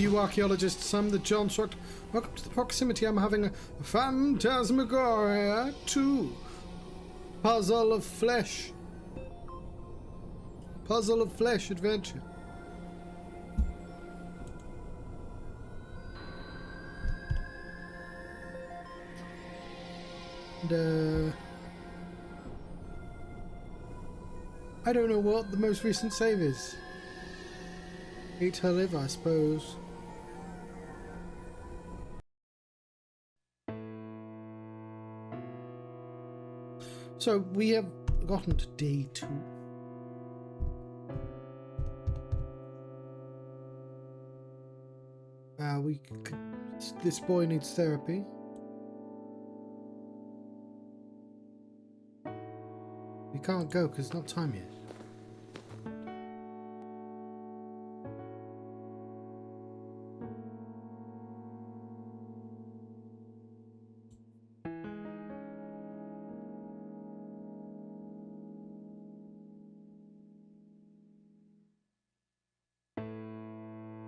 you archaeologists. I'm the John Struck. Welcome to the proximity. I'm having a Phantasmagoria 2. Puzzle of Flesh. Puzzle of Flesh adventure. And, I don't know what the most recent save is. Eat her live, I suppose. So we have gotten to day 2. This boy needs therapy. We can't go because it's not time yet.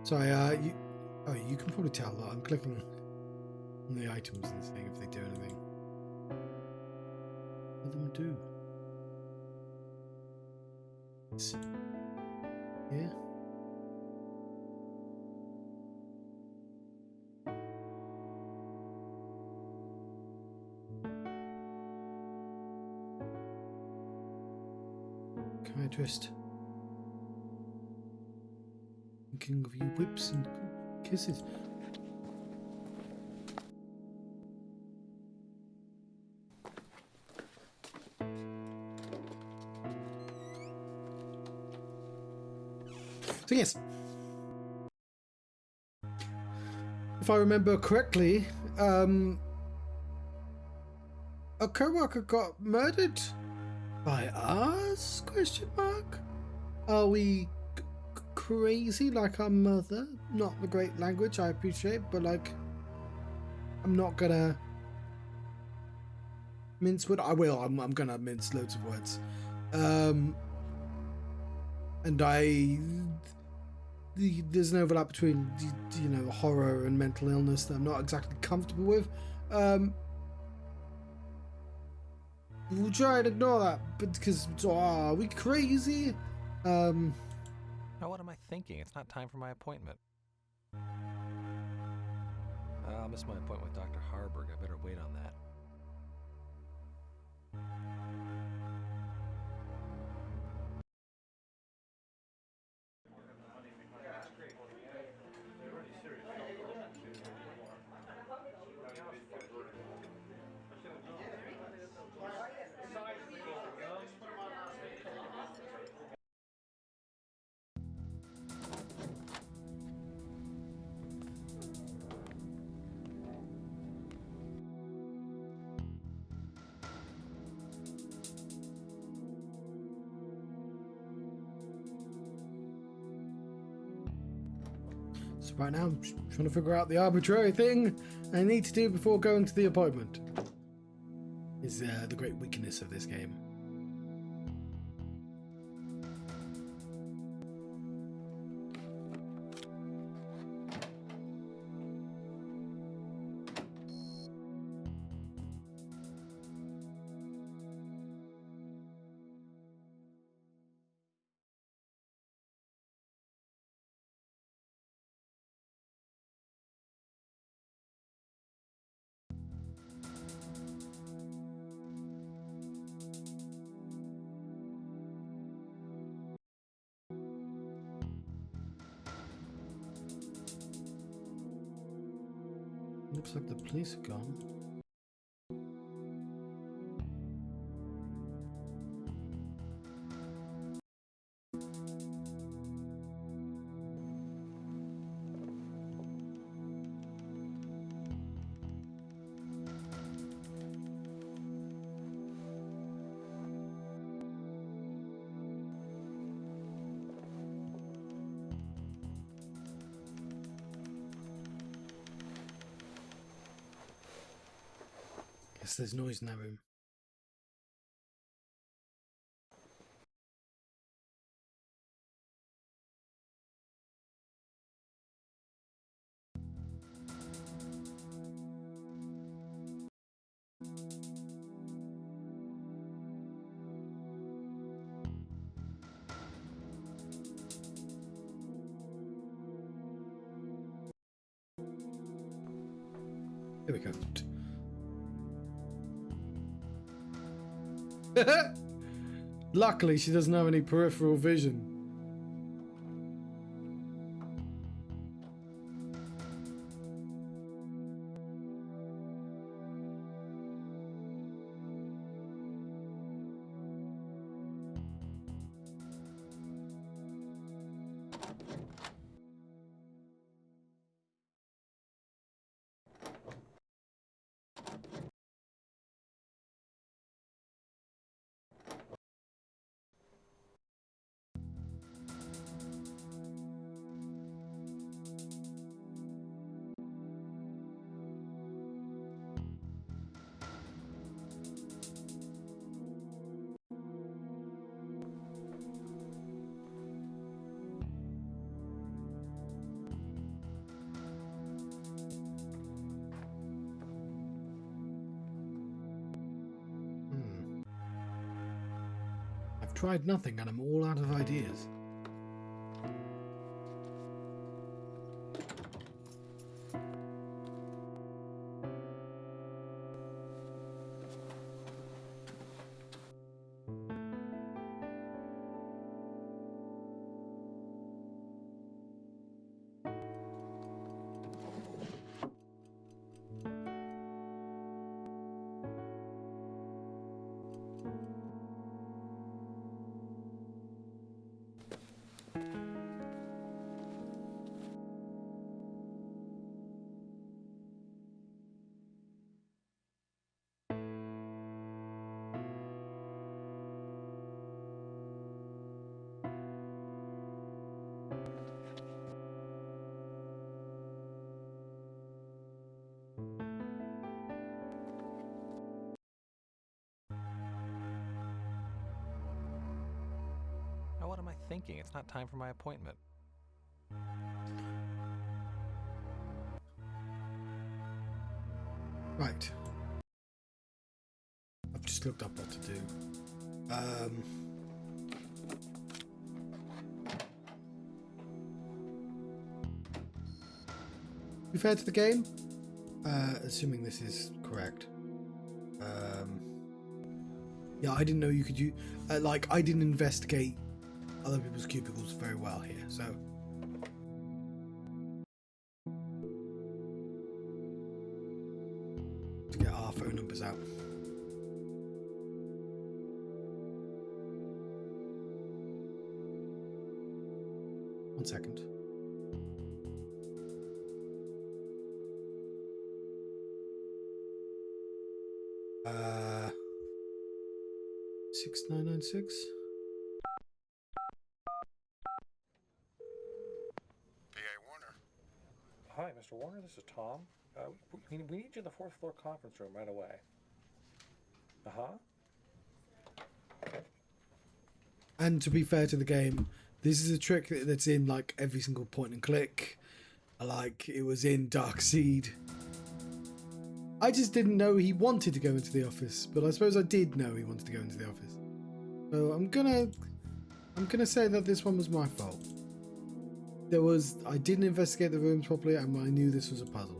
Sorry, you can probably tell that I'm clicking on the items and seeing if they do anything. What do them do? Yeah. Can I just thinking of you whips and kisses? So yes, if I remember correctly, a co-worker got murdered by us? Question mark. Are we crazy like our mother? Not the great language I appreciate, but like, I'm not gonna mince what I will. I'm gonna mince loads of words. And there's an overlap between, you know, horror and mental illness that I'm not exactly comfortable with. We'll try and ignore that, but because are we crazy? Now what am I thinking? It's not time for my appointment. I'll miss my appointment with Dr. Harburg. I better wait on that. So right now I'm trying to figure out the arbitrary thing I need to do before going to the appointment. Is the great weakness of this game. Looks like the police are gone. Guess there's noise in that room. Here we go. Luckily, she doesn't have any peripheral vision. I've tried nothing and I'm all out of ideas. Now what am I thinking? It's not time for my appointment. Right. I've just looked up what to do. Be fair to the game, assuming this is correct. Yeah, I didn't know you could use... like, I didn't investigate other people's cubicles very well here, so... to get our phone numbers out. One second. Uh... 6996. Hi, Mr. Warner. This is Tom. We need you in the fourth floor conference room right away. And to be fair to the game, this is a trick that's in like every single point and click. Like it was in Darkseed. I just didn't know he wanted to go into the office, but I suppose I did know he wanted to go into the office. So I'm gonna say that this one was my fault. I didn't investigate the rooms properly, and I knew this was a puzzle.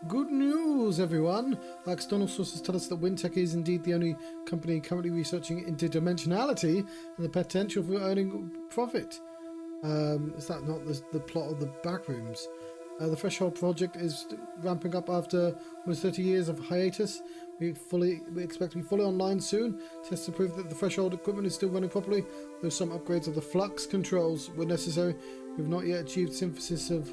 Good news, everyone! External sources tell us that Wintech is indeed the only company currently researching interdimensionality and the potential for earning profit. Is that not the plot of the Backrooms? The Threshold project is ramping up after almost 30 years of hiatus. We expect to be fully online soon. Tests to prove that the Threshold equipment is still running properly, though some upgrades of the flux controls were necessary. We've not yet achieved synthesis of...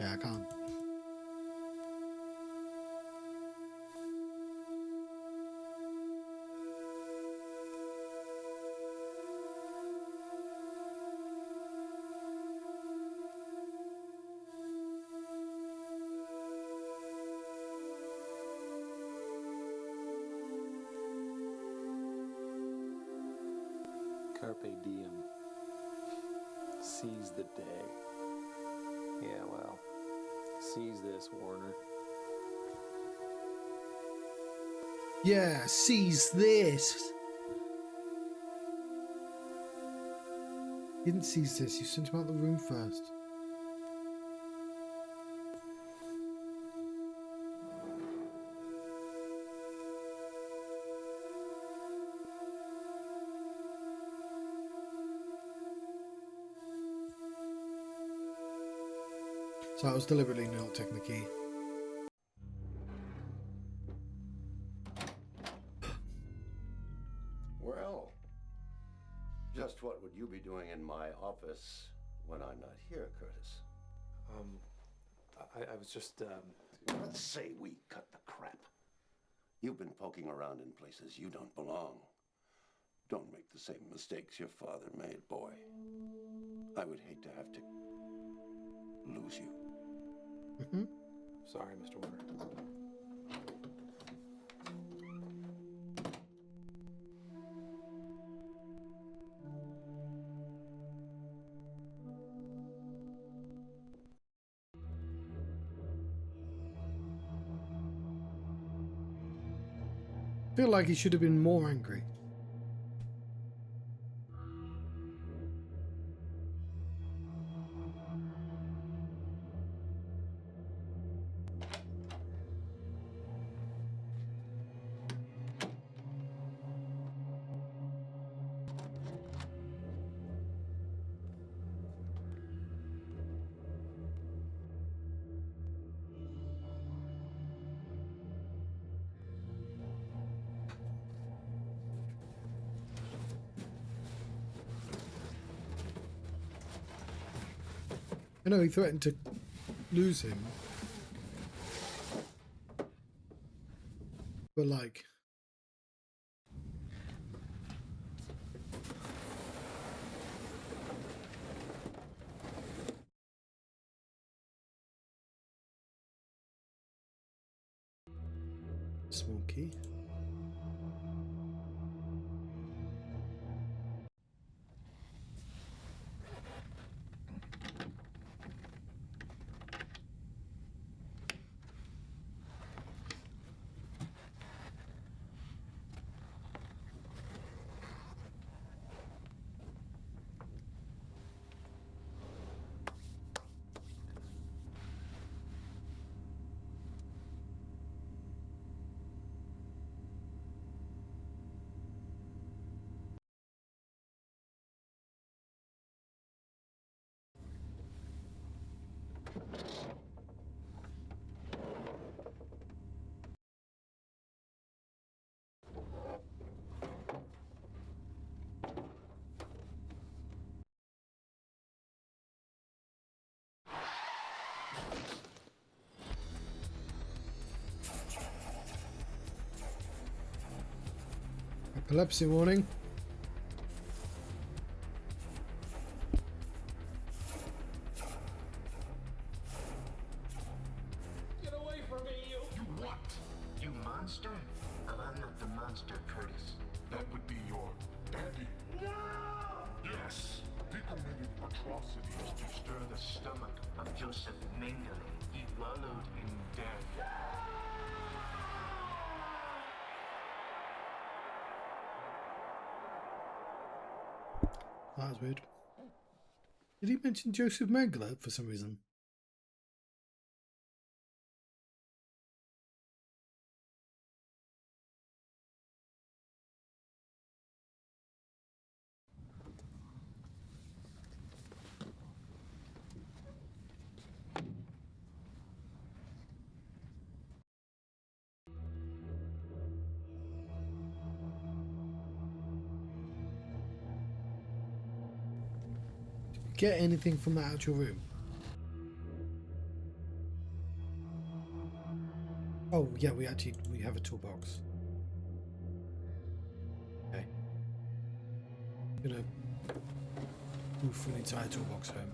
Okay, I can't. Carpe diem. Seize the day. Yeah, well, seize this, Warner. Yeah, seize this. You didn't seize this. You sent him out the room first. So I was deliberately not taking the key. Well, just what would you be doing in my office when I'm not here, Curtis? I was just, Let's say we cut the crap. You've been poking around in places you don't belong. Don't make the same mistakes your father made, boy. I would hate to have to lose you. Mm-hmm. sorry, Mr. Warner. I feel like he should have been more angry. I know he threatened to lose him. But like... Small key. Epilepsy warning. Get away from me, you! You what? You monster? I'm not the monster, Curtis. That would be your daddy. No! Yes. He committed atrocities to stir the stomach of Joseph Mengele. He wallowed in death. That was weird. Did he mention Joseph Mengele for some reason? Get anything from that actual room? Oh yeah, we have a toolbox. Okay. Gonna move an entire toolbox home.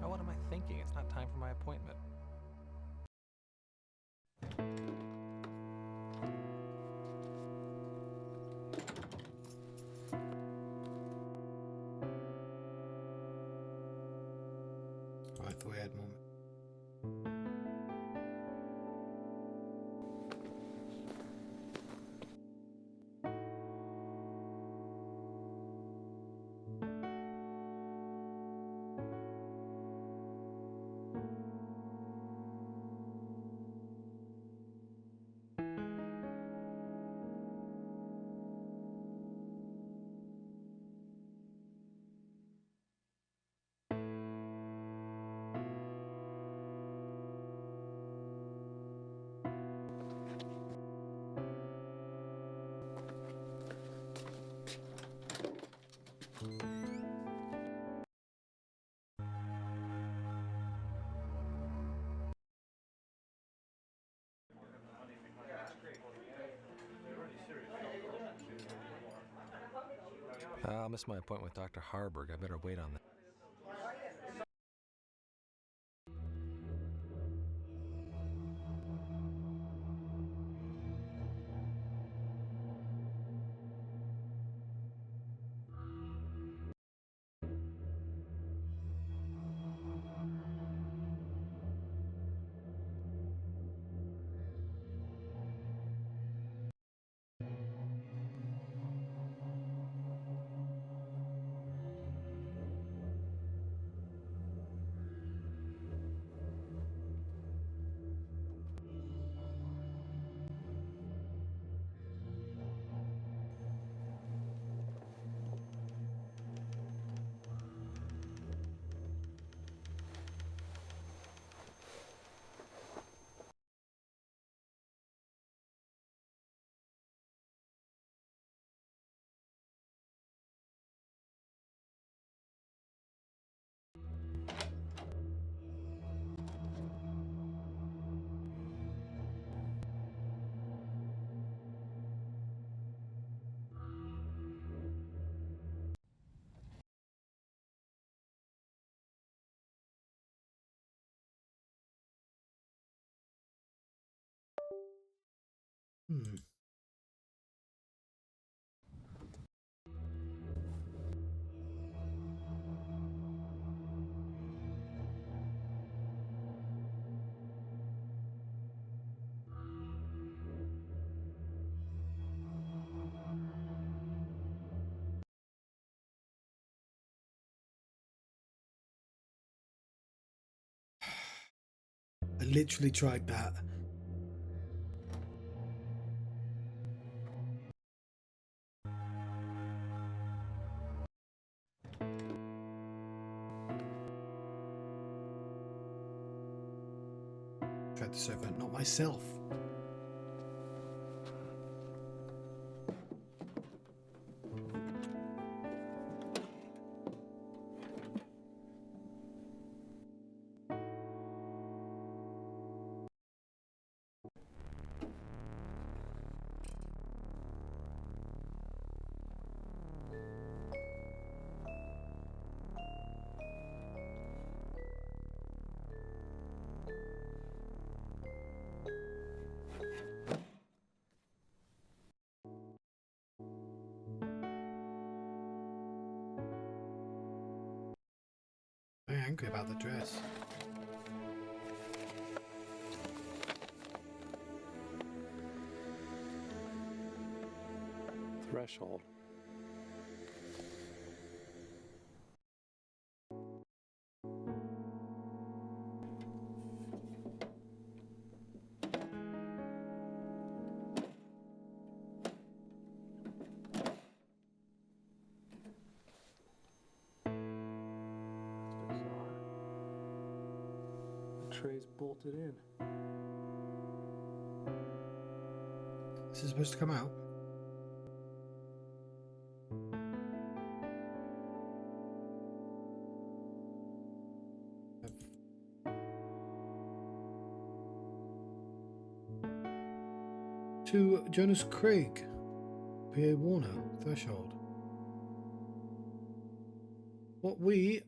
Now what am I thinking? It's not time for my appointment. I thought I had more. I'll miss my appointment with Dr. Harburg. I better wait on that. Hmm. I literally tried that. carried this over, not myself. Very angry about the dress. Threshold. Bizarre. The tray's bolted in. This is supposed to come out. To Jonas Craig, P.A. Warner, Threshold. What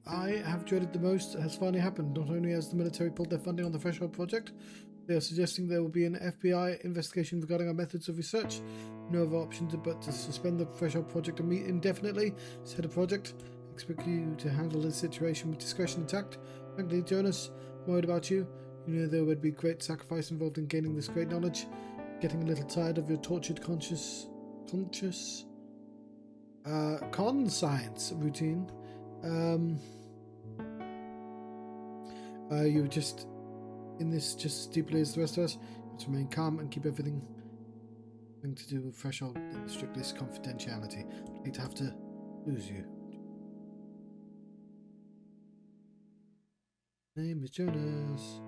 I have dreaded the most has finally happened. Not only has the military pulled their funding on the Threshold project, they are suggesting there will be an FBI investigation regarding our methods of research. No other options but to suspend the Threshold project indefinitely. Said the project. Expect you to handle this situation with discretion and tact. Frankly, Jonas, I'm worried about you. You know there would be great sacrifice involved in gaining this great knowledge. Getting a little tired of your tortured conscious con science routine. You were just in this just as deeply as the rest of us. You have to remain calm and keep everything to do with Threshold in strictest confidentiality. I'd hate to have to lose you. Name is Jonas.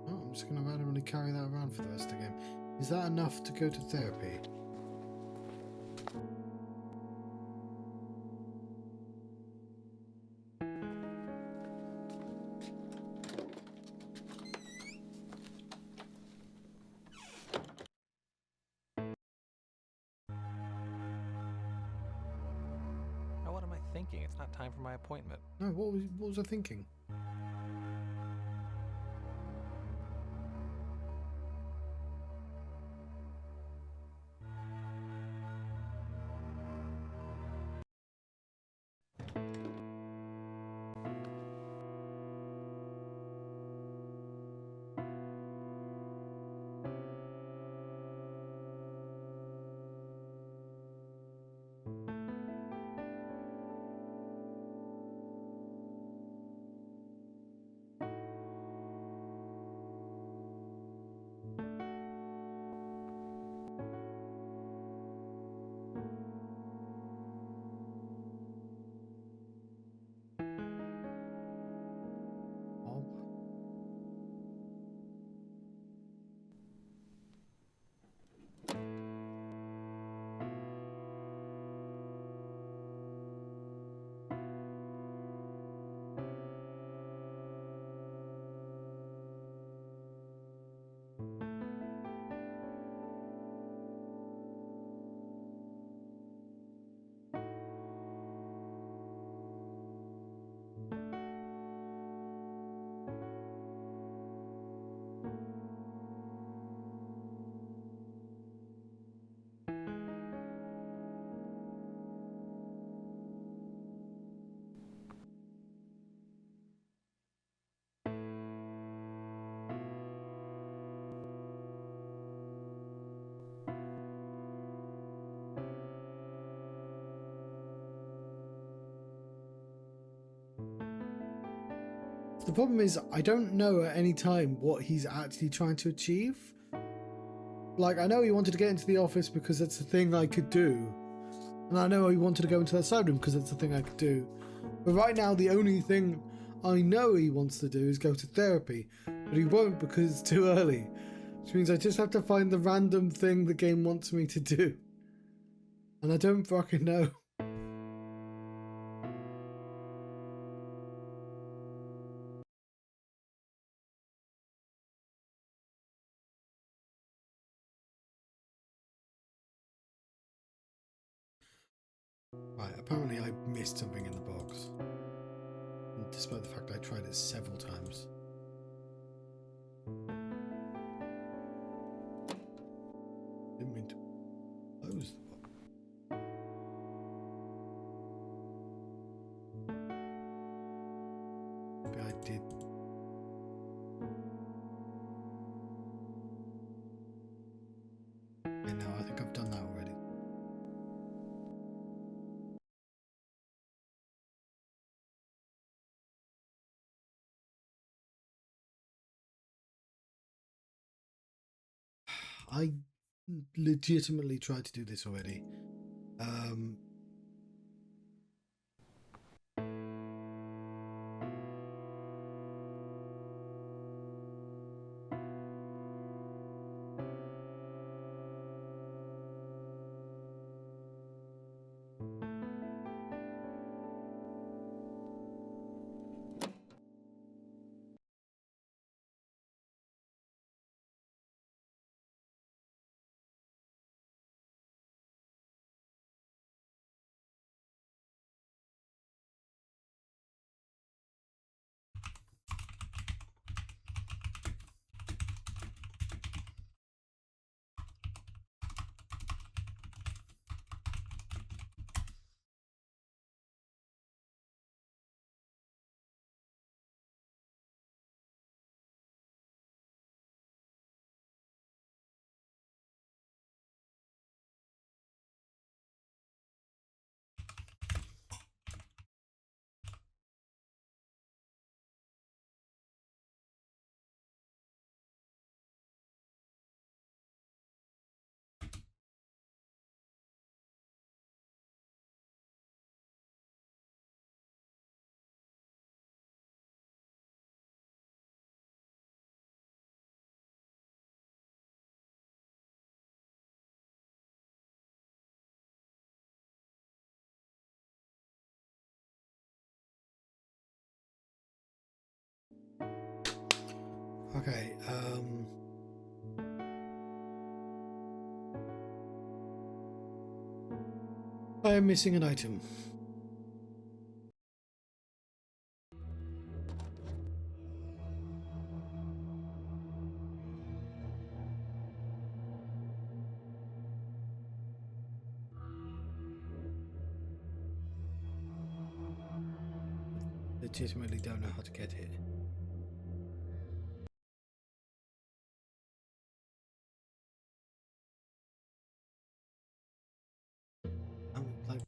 I'm just going to randomly carry that around for the rest of the game. Is that enough to go to therapy? Now what am I thinking? It's not time for my appointment. No, what was I thinking? The problem is I don't know at any time what he's actually trying to achieve. Like, I know he wanted to get into the office because it's a thing I could do. And I know he wanted to go into that side room because it's a thing I could do. But right now, the only thing I know he wants to do is go to therapy. But he won't because it's too early. Which means I just have to find the random thing the game wants me to do. And I don't fucking know. Right, apparently I missed something in the box. Despite the fact I tried it several times. Didn't mean to close the box. Maybe I did. And now I think I've done that already. I legitimately tried to do this already. Okay, I am missing an item. Legitimately don't know how to get it. Like,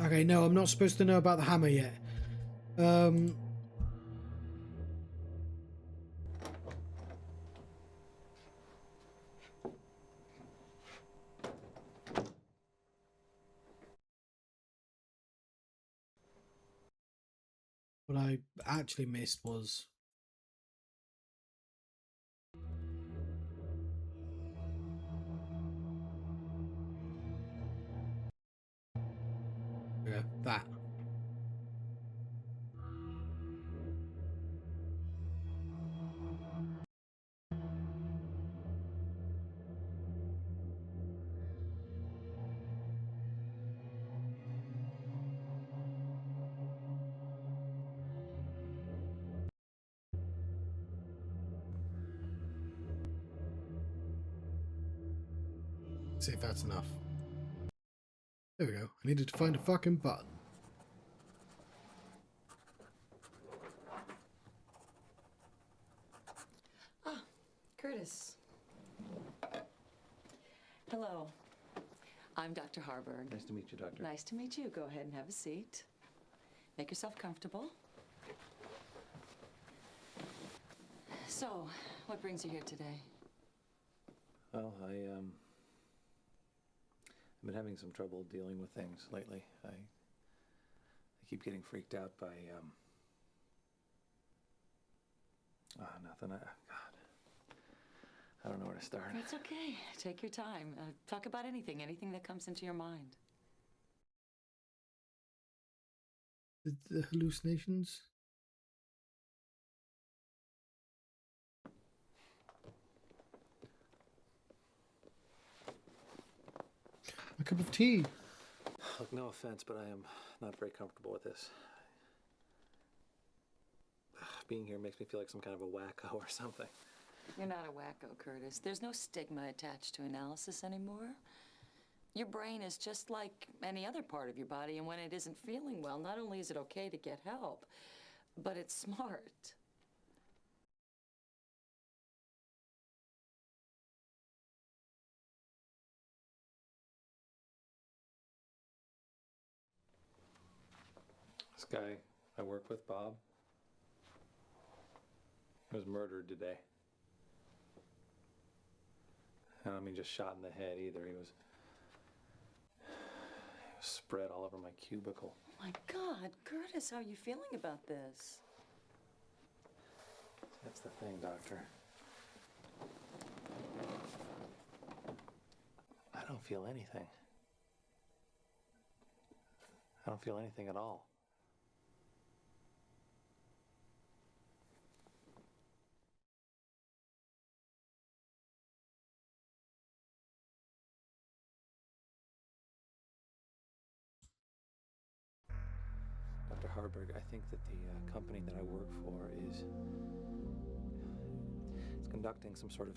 Okay, no, I'm not supposed to know about the hammer yet. What I actually missed was... yeah, that. See if that's enough. There we go. I needed to find a fucking button. Ah, Curtis. Hello. I'm Dr. Harburg. Nice to meet you, Doctor. Nice to meet you. Go ahead and have a seat. Make yourself comfortable. So, what brings you here today? Well, I've been having some trouble dealing with things lately. I keep getting freaked out by, nothing. God. I don't know where to start. It's okay. Take your time. Talk about anything that comes into your mind. The hallucinations? A cup of tea. Look, no offense, but I am not very comfortable with this. Being here makes me feel like some kind of a wacko or something. You're not a wacko, Curtis. There's no stigma attached to analysis anymore. Your brain is just like any other part of your body, and when it isn't feeling well, not only is it okay to get help, but it's smart. This guy I work with, Bob, was murdered today. I don't mean just shot in the head either. He was spread all over my cubicle. Oh my God, Curtis, how are you feeling about this? That's the thing, Doctor. I don't feel anything. I don't feel anything at all. Dr. Harburg, I think that the company that I work for is conducting some sort of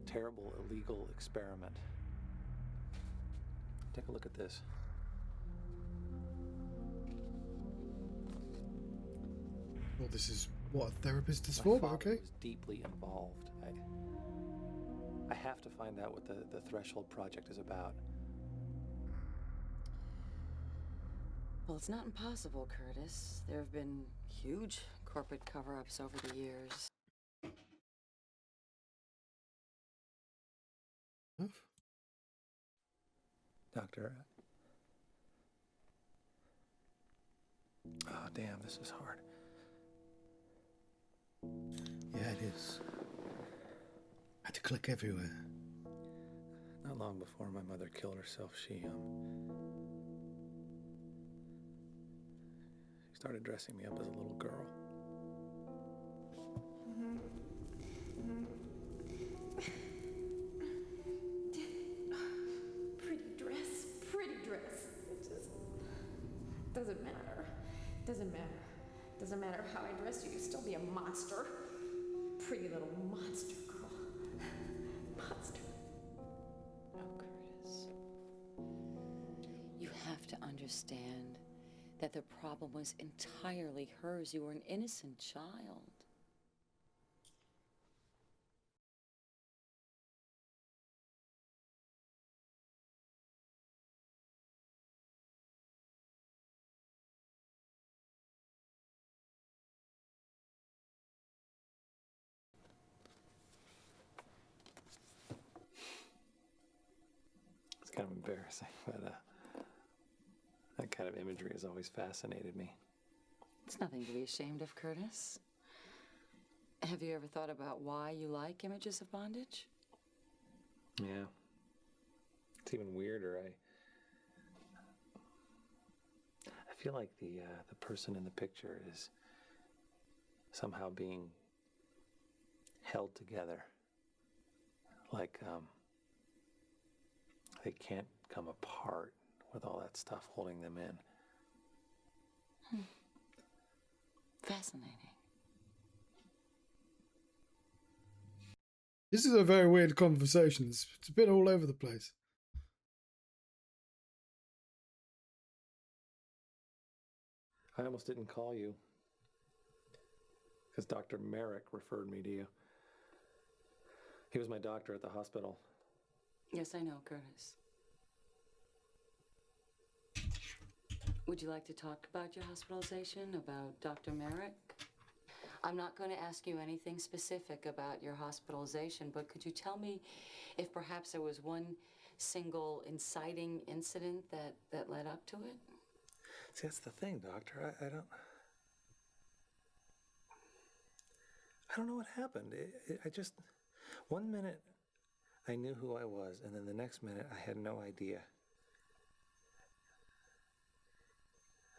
terrible illegal experiment. Take a look at this. Well, this is what a therapist is My for, but father okay. was deeply involved. I have to find out what the Threshold Project is about. Well, it's not impossible, Curtis. There have been huge corporate cover-ups over the years. Doctor. Oh, damn, this is hard. Yeah, it is. I had to click everywhere. Not long before my mother killed herself, she started dressing me up as a little girl. Pretty dress. It just doesn't matter. Doesn't matter how I dress you. You'd still be a monster. Pretty little monster girl. Monster. Oh, Curtis. You have to understand that the problem was entirely hers. You were an innocent child. kind of embarrassing, but that kind of imagery has always fascinated me. It's nothing to be ashamed of, Curtis. Have you ever thought about why you like images of bondage? Yeah. It's even weirder. I feel like the person in the picture is somehow being held together. Like they can't come apart with all that stuff holding them in. Fascinating. This is a very weird conversation. It's a bit all over the place. I almost didn't call you because Dr. Merrick referred me to you. He was my doctor at the hospital. Yes, I know, Curtis. Would you like to talk about your hospitalization, about Dr. Merrick? I'm not going to ask you anything specific about your hospitalization, but could you tell me if perhaps there was one single inciting incident that led up to it? See, that's the thing, doctor. I don't know what happened. I just, one minute I knew who I was, and then the next minute I had no idea.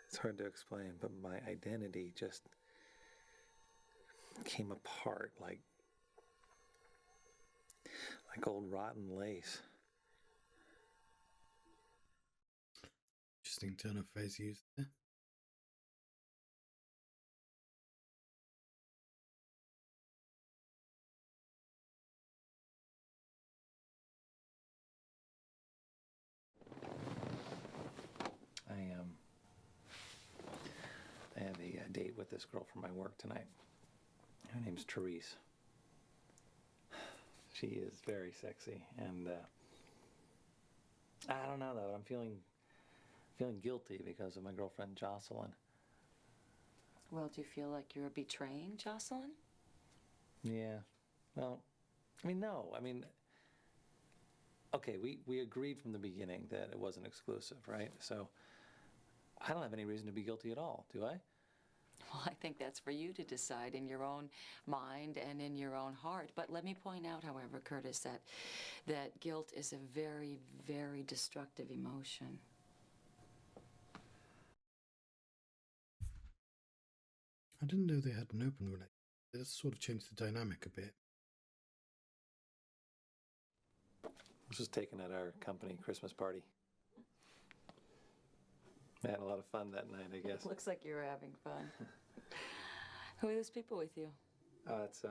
It's hard to explain, but my identity just came apart like old rotten lace. Interesting turn of phrase used there. I have a date with this girl from my work tonight. Her name's Therese. She is very sexy, and I don't know though. I'm feeling guilty because of my girlfriend Jocelyn. Well, do you feel like you're betraying Jocelyn? Yeah. Well, I mean, no. I mean, okay, we agreed from the beginning that it wasn't exclusive, right? So I don't have any reason to be guilty at all, do I? Well, I think that's for you to decide in your own mind and in your own heart. But let me point out, however, Curtis, that guilt is a very, very destructive emotion. I didn't know they had an open relationship. That sort of changed the dynamic a bit. This was taken at our company Christmas party. I had a lot of fun that night, I guess. Looks like you're having fun. Who are those people with you? That's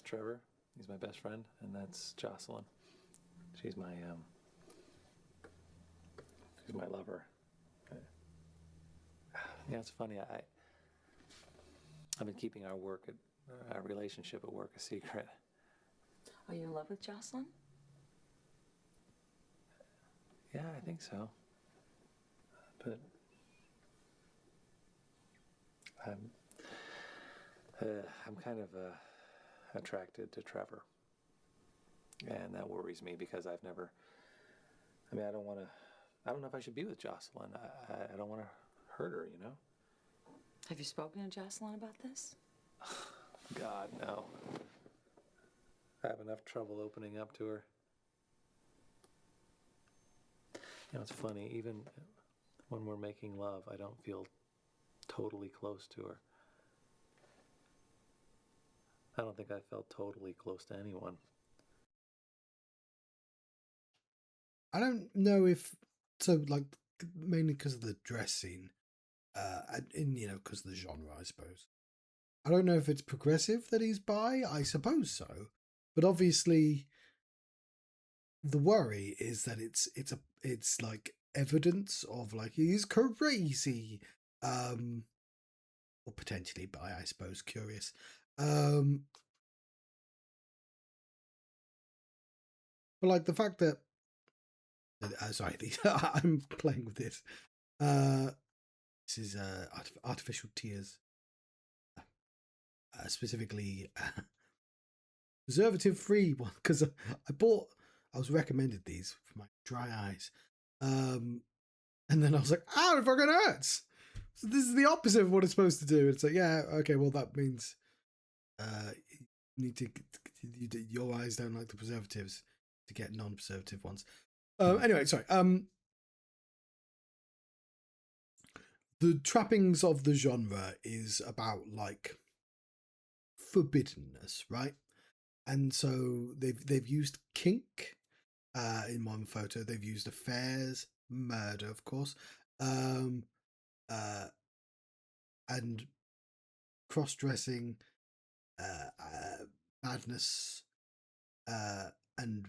Trevor. He's my best friend, and that's Jocelyn. She's my lover. Yeah, it's funny. I've been keeping our relationship at work a secret. Are you in love with Jocelyn? Yeah, I think so. But I'm kind of attracted to Trevor, and that worries me because I don't know if I should be with Jocelyn. I don't want to hurt her, you know? Have you spoken to Jocelyn about this? God, no. I have enough trouble opening up to her. You know, it's funny, even when we're making love, I don't feel totally close to her. I don't think I felt totally close to anyone. I don't know if so. Like mainly because of the dress scene, and because of the genre, I suppose. I don't know if it's progressive that he's bi. I suppose so, but obviously, the worry is that it's like evidence of like he's crazy, or potentially bi. I suppose curious. But like the fact that sorry, I'm playing with this. This is artificial tears, specifically preservative-free one because I bought I was recommended these for my dry eyes. And then I was like, "Ow, it fucking hurts." So this is the opposite of what it's supposed to do. It's like, yeah, okay, well that means you need to your eyes don't like the preservatives to get non-preservative ones. Anyway, sorry. The trappings of the genre is about like forbiddenness, right? And so they've used kink in one photo. They've used affairs, murder, of course, and cross-dressing, madness, and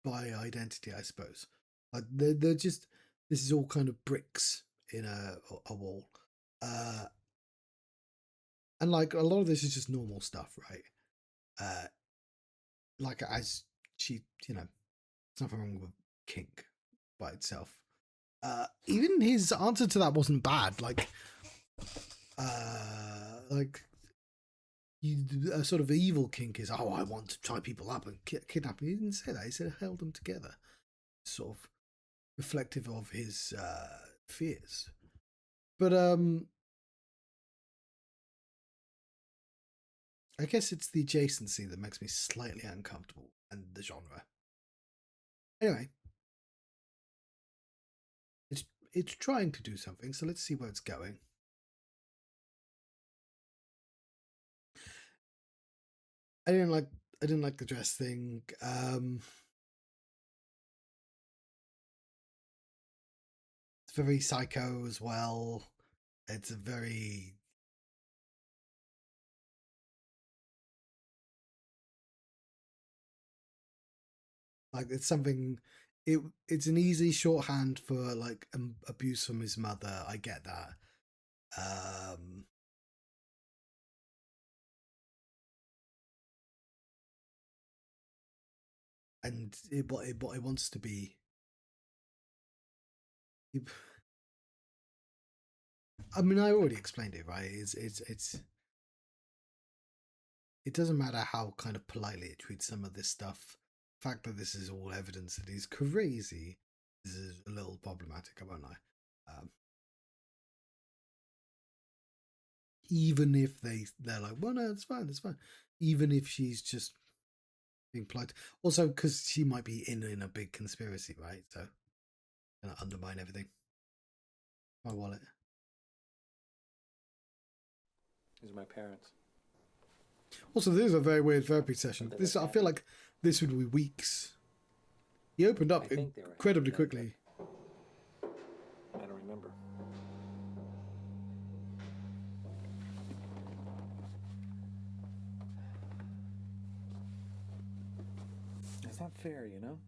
by identity, I suppose. Like they're just, this is all kind of bricks in a wall, and like a lot of this is just normal stuff, right? Like as she, you know, there's nothing wrong with kink by itself. Even his answer to that wasn't bad. Like a sort of evil kink is, oh, I want to tie people up and kidnap them. He didn't say that. He said held them together. Sort of reflective of his fears. But I guess it's the adjacency that makes me slightly uncomfortable, and the genre. Anyway, it's trying to do something, so let's see where it's going. I didn't like the dress thing. It's very psycho as well. It's a very like it's something. It's an easy shorthand for like abuse from his mother. I get that. And it wants to be. I mean, I already explained it, right? It doesn't matter how kind of politely it treats some of this stuff. The fact that this is all evidence that he's crazy is a little problematic, I won't lie. Even if they're like, well, no, it's fine. Even if she's just being polite. Also, because she might be in a big conspiracy, right? So, gonna undermine everything. My wallet. These are my parents. Also, this is a very weird therapy session. I feel like this would be weeks. He opened up incredibly quickly. I don't remember. It's not fair, you know?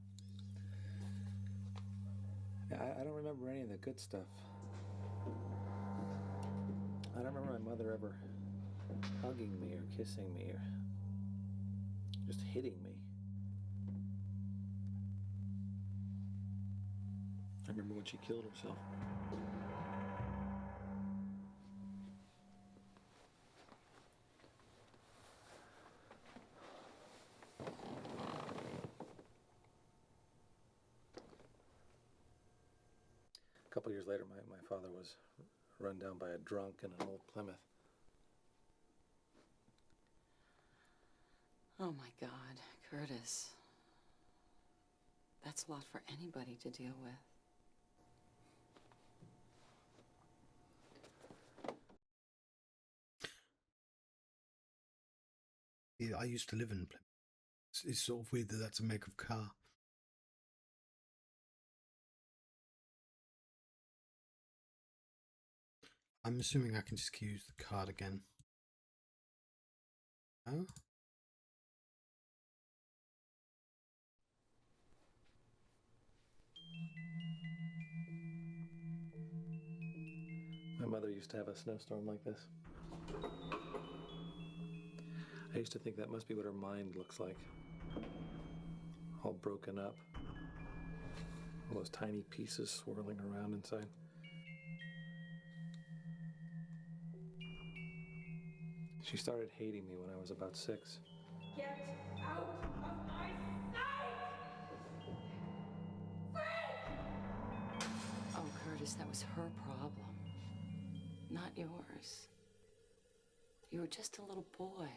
I don't remember any of the good stuff. I don't remember my mother ever hugging me or kissing me or just hitting me. I remember when she killed herself. A couple years later, my father was run down by a drunk in an old Plymouth. Oh my God, Curtis. That's a lot for anybody to deal with. Yeah, I used to live in Plymouth. It's sort of weird that that's a make of car. I'm assuming I can just use the card again. Oh? My mother used to have a snowstorm like this. I used to think that must be what her mind looks like. All broken up. All those tiny pieces swirling around inside. She started hating me when I was about 6. Get out of my sight! Curtis, that was her problem, not yours. You were just a little boy.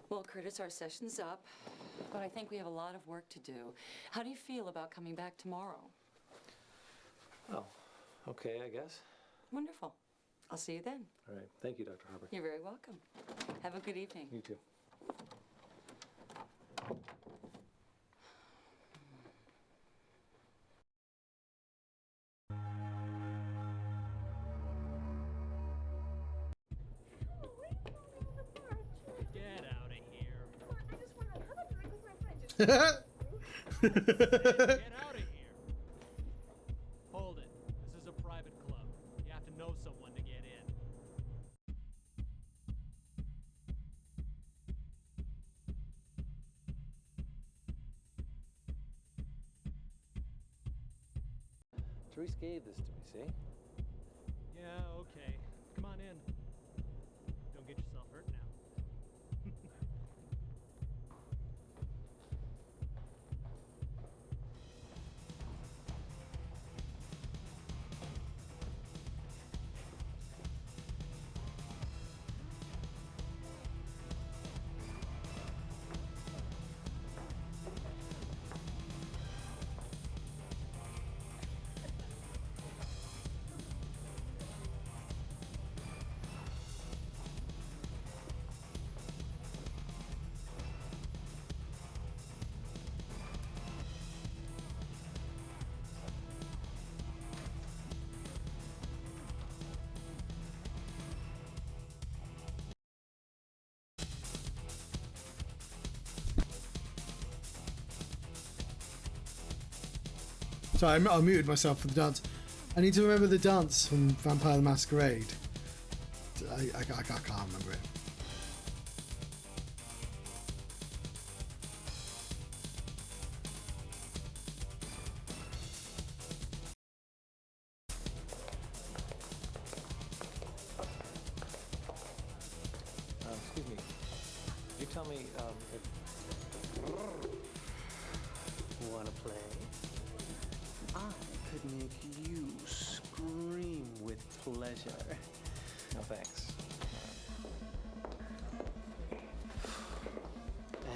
Well, Curtis, our session's up, but I think we have a lot of work to do. How do you feel about coming back tomorrow? Oh, okay, I guess. Wonderful. I'll see you then. All right. Thank you, Dr. Harper. You're very welcome. Have a good evening. You too. Get out of here. Get Get out of here. Hold it. This is a private club. You have to know someone to get in. Therese gave this to me, see? Yeah, okay. Come on in. Don't get yourself hurt now. Sorry, I muted myself for the dance. I need to remember the dance from Vampire the Masquerade. I can't remember it. Excuse me. Could you tell me if... Wanna play? I could make you scream with pleasure. No, thanks.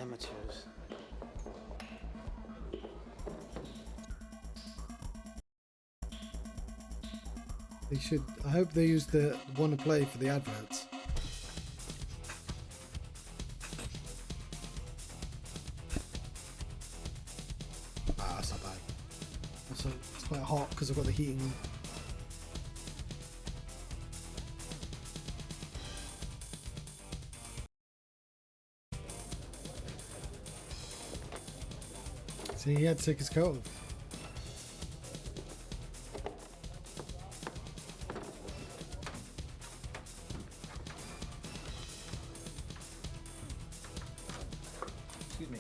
Amateurs. They should. I hope they use the "wanna play" for the adverts. Ah, that's not bad. Also, it's quite hot because I've got the heating on. See, he had to take his coat off. Excuse me.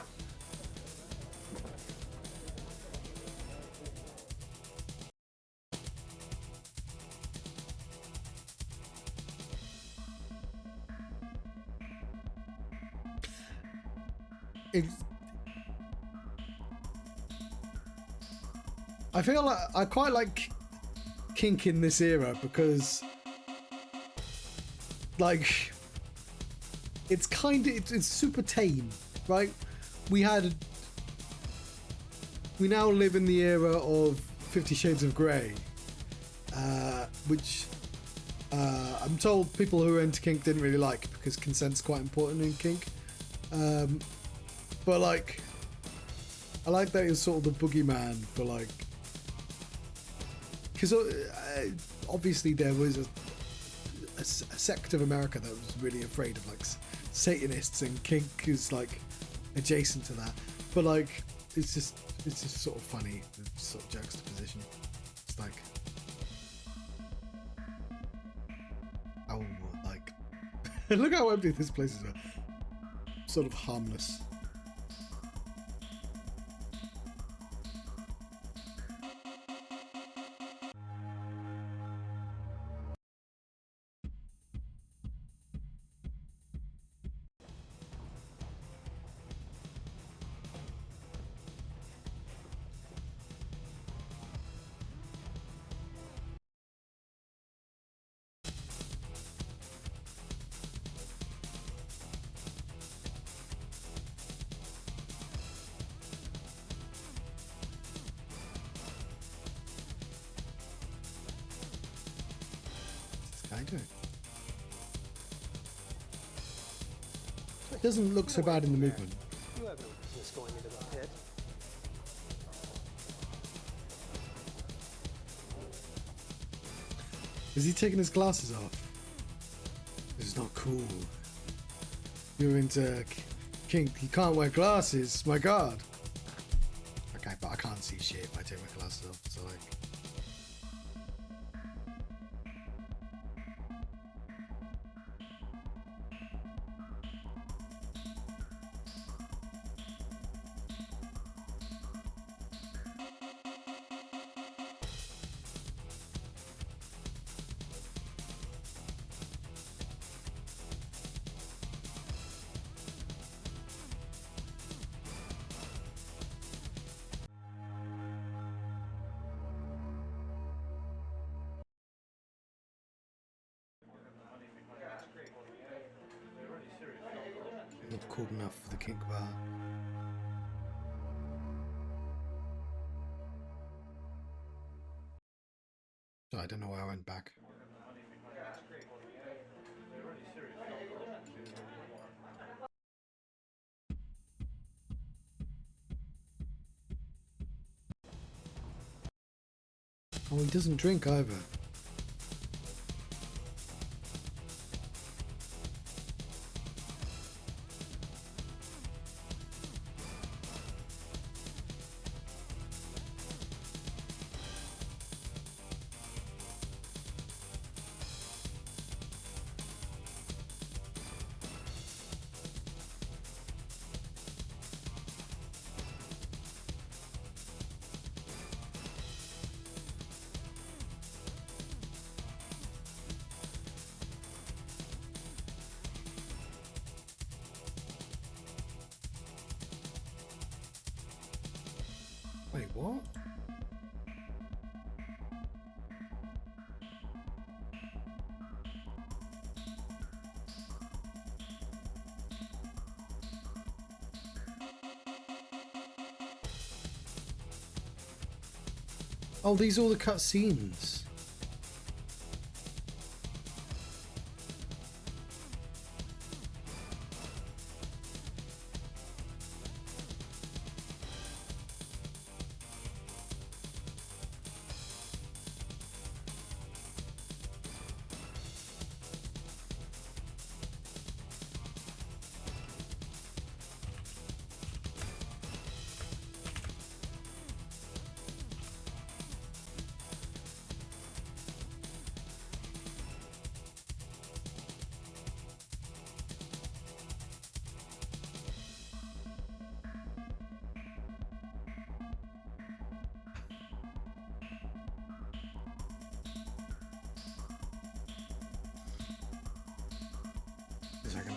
I feel like I quite like kink in this era because, like, it's it's super tame, right? We now live in the era of 50 Shades of Grey, which I'm told people who are into kink didn't really like because consent's quite important in kink. But like, I like that it's sort of the boogeyman for like, because obviously there was a sect of America that was really afraid of like Satanists, and kink is like adjacent to that. But like, it's just sort of funny, the sort of juxtaposition. It's like, oh, like, look how empty this place is. Sort of harmless. Doesn't look so bad in the movement. You have no business going into the pit. Is he taking his glasses off? This is not cool. You're into kink. You can't wear glasses. My God. Okay, but I can't see shit if I take my glasses off. So like. Not cool enough for the kink bar. So I don't know why I went back. Oh, he doesn't drink either. Wait, what? Oh, these are all the cutscenes. A second.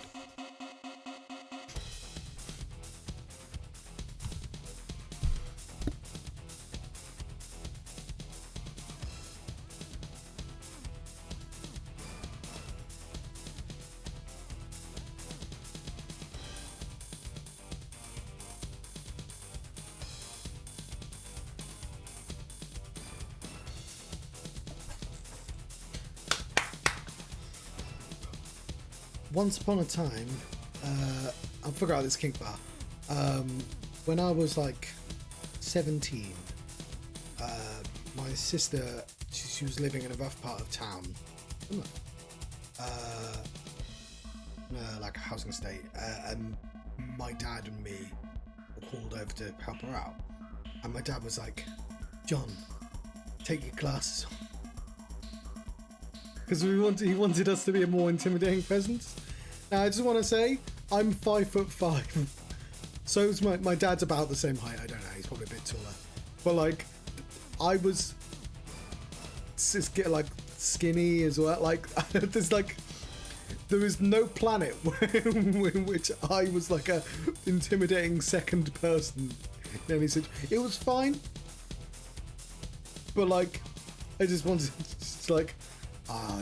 Once upon a time, I forgot this kink bar. When I was like 17, my sister, she was living in a rough part of town, like a housing estate, and my dad and me were called over to help her out. And my dad was like, "John, take your glasses off." Because he wanted us to be a more intimidating presence. Now, I just want to say, I'm 5'5". So is my dad's about the same height. I don't know, he's probably a bit taller. But like, I was just get like skinny as well. Like, there's like, there is no planet in which I was like a intimidating second person. In any situation. It was fine, but like, I just wanted to like,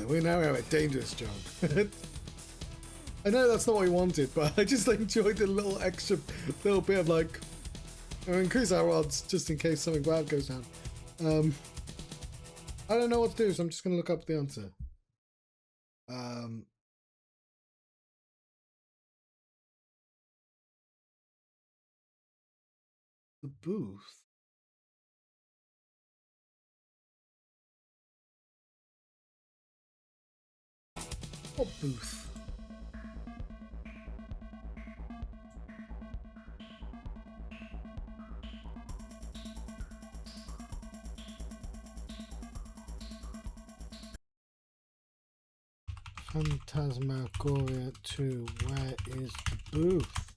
we now have a dangerous job. I know that's not what we wanted, but I just enjoyed the little extra little bit of like, increase our odds just in case something bad goes down. I don't know what to do, so I'm just going to look up the answer. The booth. What booth? Phantasmagoria 2. Where is the booth?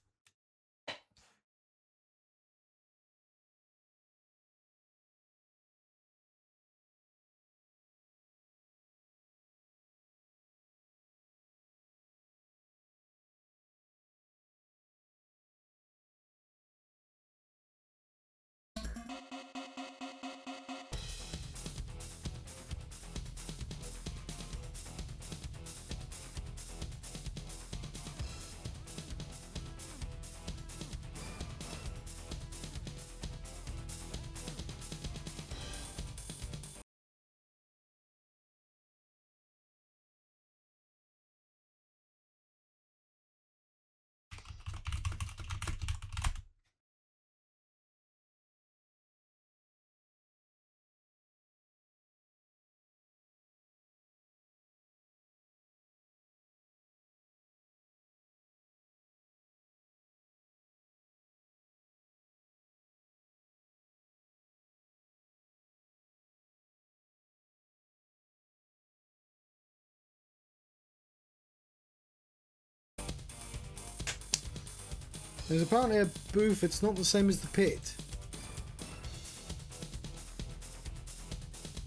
There's apparently a booth, it's not the same as the pit.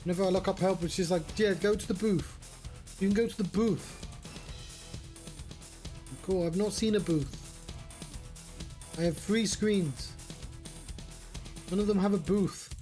Whenever I look up help, it's just like, yeah, go to the booth. You can go to the booth. Cool, I've not seen a booth. I have 3 screens. None of them have a booth.